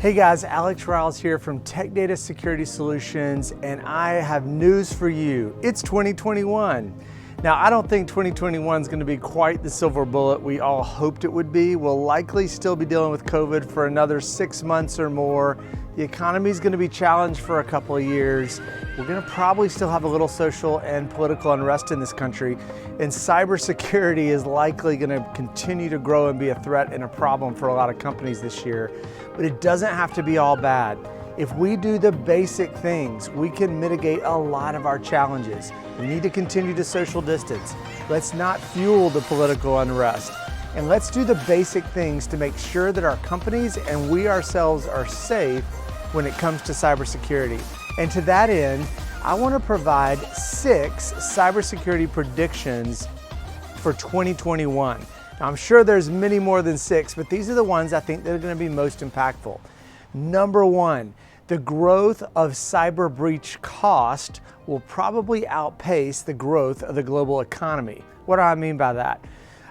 Hey guys, Alex Riles here from Tech Data Security Solutions, and I have news for you. It's 2021. Now, I don't think 2021 is going to be quite the silver bullet we all hoped it would be. We'll likely still be dealing with COVID for another 6 months or more. The economy is going to be challenged for a couple of years. We're going to probably still have a little social and political unrest in this country, and cybersecurity is likely going to continue to grow and be a threat and a problem for a lot of companies this year. But it doesn't have to be all bad. If we do the basic things, we can mitigate a lot of our challenges. We need to continue to social distance. Let's not fuel the political unrest. And let's do the basic things to make sure that our companies and we ourselves are safe when it comes to cybersecurity. And to that end, I want to provide 6 cybersecurity predictions for 2021. Now, I'm sure there's many more than 6, but these are the ones I think that are going to be most impactful. Number 1, the growth of cyber breach cost will probably outpace the growth of the global economy. What do I mean by that?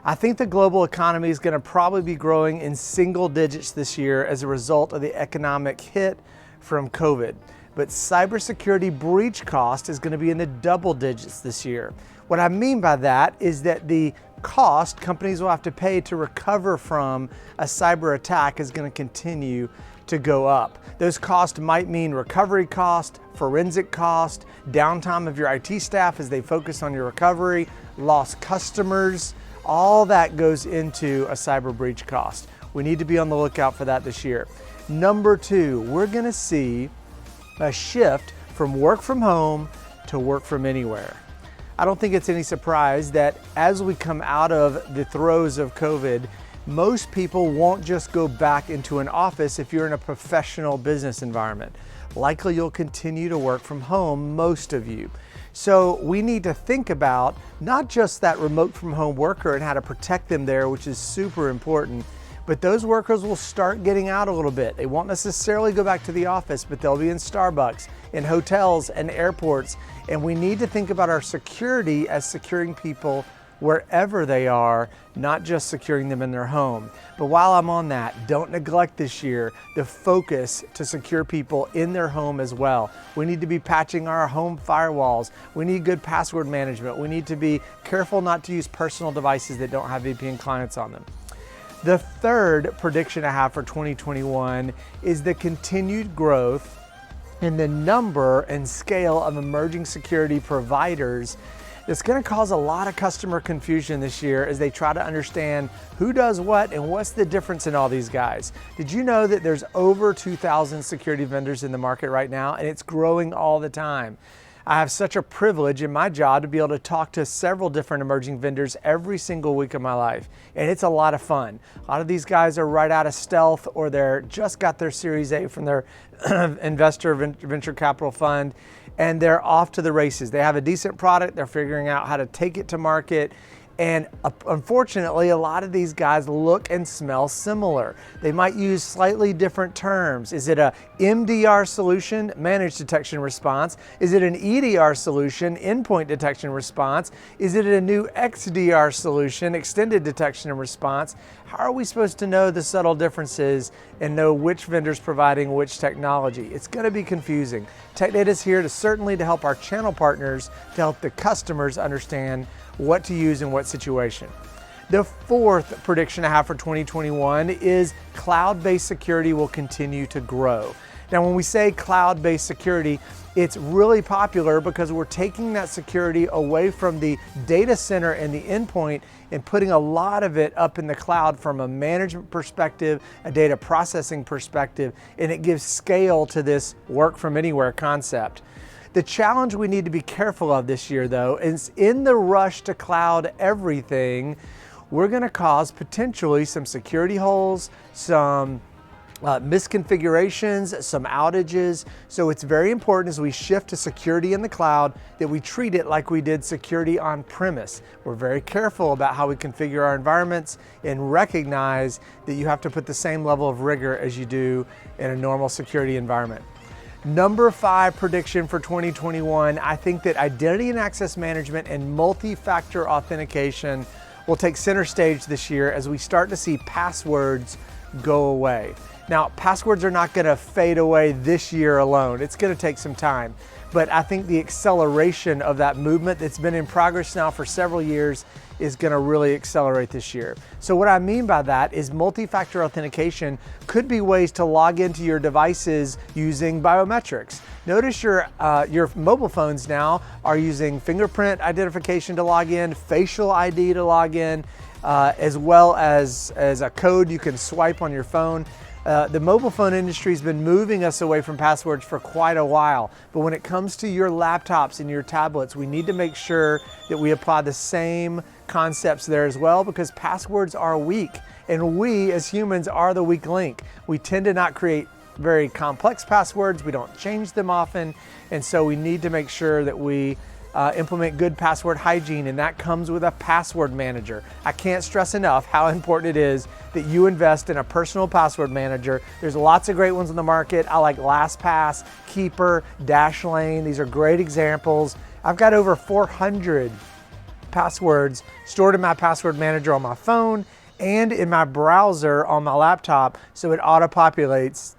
I think the global economy is going to probably be growing in single digits this year as a result of the economic hit from COVID. But cybersecurity breach cost is going to be in the double digits this year. What I mean by that is that the cost companies will have to pay to recover from a cyber attack is going to continue to go up. Those costs might mean recovery cost, forensic cost, downtime of your IT staff as they focus on your recovery, lost customers. All that goes into a cyber breach cost. We need to be on the lookout for that this year. Number 2, we're going to see a shift from work from home to work from anywhere. I don't think it's any surprise that as we come out of the throes of COVID, most people won't just go back into an office if you're in a professional business environment. Likely you'll continue to work from home, most of you. So we need to think about not just that remote from home worker and how to protect them there, which is super important, but those workers will start getting out a little bit. They won't necessarily go back to the office, but they'll be in Starbucks, in hotels and airports. And we need to think about our security as securing people wherever they are, not just securing them in their home. But while I'm on that, don't neglect this year the focus to secure people in their home as well. We need to be patching our home firewalls. We need good password management. We need to be careful not to use personal devices that don't have VPN clients on them. The third prediction I have for 2021 is the continued growth in the number and scale of emerging security providers. It's going to cause a lot of customer confusion this year as they try to understand who does what and what's the difference in all these guys. Did you know that there's over 2,000 security vendors in the market right now, and it's growing all the time? I have such a privilege in my job to be able to talk to several different emerging vendors every single week of my life, and it's a lot of fun. A lot of these guys are right out of stealth, or they're just got their Series A from their investor venture capital fund, and they're off to the races. They have a decent product, they're figuring out how to take it to market, and unfortunately, a lot of these guys look and smell similar. They might use slightly different terms. Is it a MDR solution, managed detection response? Is it an EDR solution, endpoint detection response? Is it a new XDR solution, extended detection and response? How are we supposed to know the subtle differences and know which vendor's providing which technology? It's going to be confusing. Tech Data is here to help our channel partners to help the customers understand what to use in what situation. The fourth prediction I have for 2021 is cloud-based security will continue to grow. Now, when we say cloud-based security, it's really popular because we're taking that security away from the data center and the endpoint and putting a lot of it up in the cloud from a management perspective, a data processing perspective, and it gives scale to this work from anywhere concept. The challenge we need to be careful of this year, though, is in the rush to cloud everything, we're going to cause potentially some security holes, some misconfigurations, some outages. So it's very important as we shift to security in the cloud that we treat it like we did security on premise. We're very careful about how we configure our environments and recognize that you have to put the same level of rigor as you do in a normal security environment. Number 5 prediction for 2021, I think that identity and access management and multi-factor authentication will take center stage this year as we start to see passwords go away. Now, passwords are not going to fade away this year alone. It's going to take some time. But I think the acceleration of that movement that's been in progress now for several years is going to really accelerate this year. So what I mean by that is multi-factor authentication could be ways to log into your devices using biometrics. Notice your mobile phones now are using fingerprint identification to log in, facial ID to log in, as well as a code you can swipe on your phone. The mobile phone industry has been moving us away from passwords for quite a while, but when it comes to your laptops and your tablets, we need to make sure that we apply the same concepts there as well, because passwords are weak, and we as humans are the weak link. We tend to not create very complex passwords, we don't change them often, and so we need to make sure that we implement good password hygiene, and that comes with a password manager. I can't stress enough how important it is that you invest in a personal password manager. There's lots of great ones on the market. I like LastPass, Keeper, Dashlane. These are great examples. I've got over 400 passwords stored in my password manager on my phone and in my browser on my laptop, so it auto-populates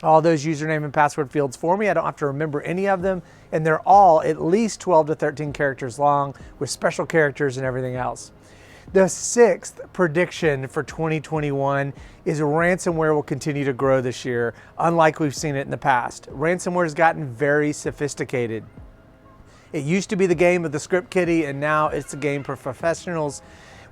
all those username and password fields for me. I don't have to remember any of them, and they're all at least 12 to 13 characters long with special characters and everything else. The sixth prediction for 2021 is ransomware will continue to grow this year, unlike we've seen it in the past. Ransomware has gotten very sophisticated. It used to be the game of the script kiddie, and now it's a game for professionals.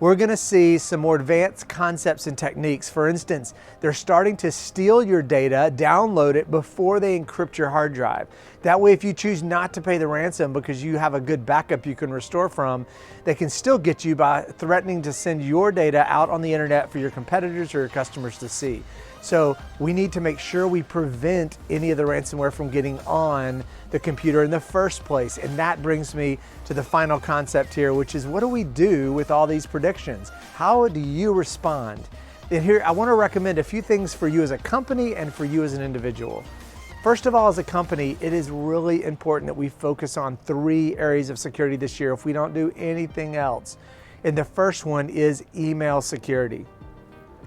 We're going to see some more advanced concepts and techniques. For instance, they're starting to steal your data, download it before they encrypt your hard drive. That way, if you choose not to pay the ransom because you have a good backup you can restore from, they can still get you by threatening to send your data out on the internet for your competitors or your customers to see. So we need to make sure we prevent any of the ransomware from getting on the computer in the first place. And that brings me to the final concept here, which is what do we do with all these predictions? How do you respond? And here, I want to recommend a few things for you as a company and for you as an individual. First of all, as a company, it is really important that we focus on 3 areas of security this year if we don't do anything else. And the first one is email security.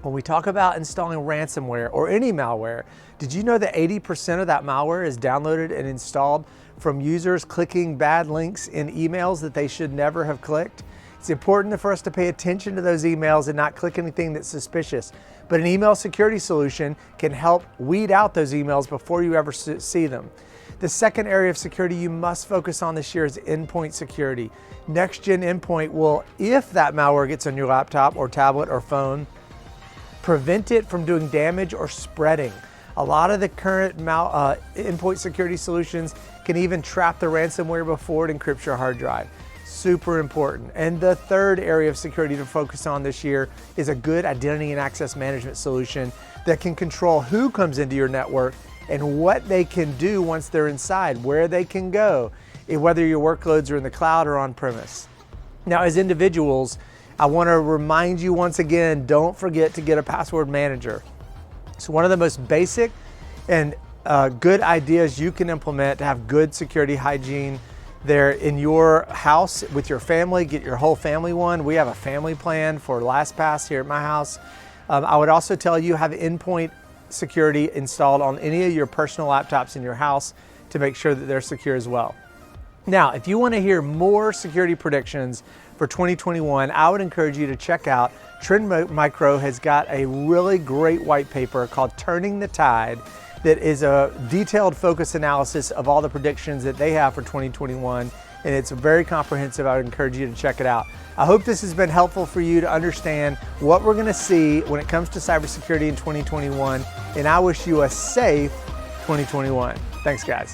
When we talk about installing ransomware or any malware, did you know that 80% of that malware is downloaded and installed from users clicking bad links in emails that they should never have clicked? It's important for us to pay attention to those emails and not click anything that's suspicious. But an email security solution can help weed out those emails before you ever see them. The second area of security you must focus on this year is endpoint security. Next-gen endpoint will, if that malware gets on your laptop or tablet or phone, prevent it from doing damage or spreading. A lot of the current endpoint security solutions can even trap the ransomware before it encrypts your hard drive. Super important. And the third area of security to focus on this year is a good identity and access management solution that can control who comes into your network and what they can do once they're inside, where they can go, whether your workloads are in the cloud or on premise. Now, as individuals, I want to remind you once again, don't forget to get a password manager. It's one of the most basic and good ideas you can implement to have good security hygiene there in your house with your family. Get your whole family one. We have a family plan for LastPass here at my house. I would also tell you have endpoint security installed on any of your personal laptops in your house to make sure that they're secure as well. Now, if you want to hear more security predictions for 2021, I would encourage you to check out Trend Micro has got a really great white paper called Turning the Tide that is a detailed focus analysis of all the predictions that they have for 2021, and it's very comprehensive. I would encourage you to check it out. I hope this has been helpful for you to understand what we're going to see when it comes to cybersecurity in 2021, and I wish you a safe 2021. Thanks, guys.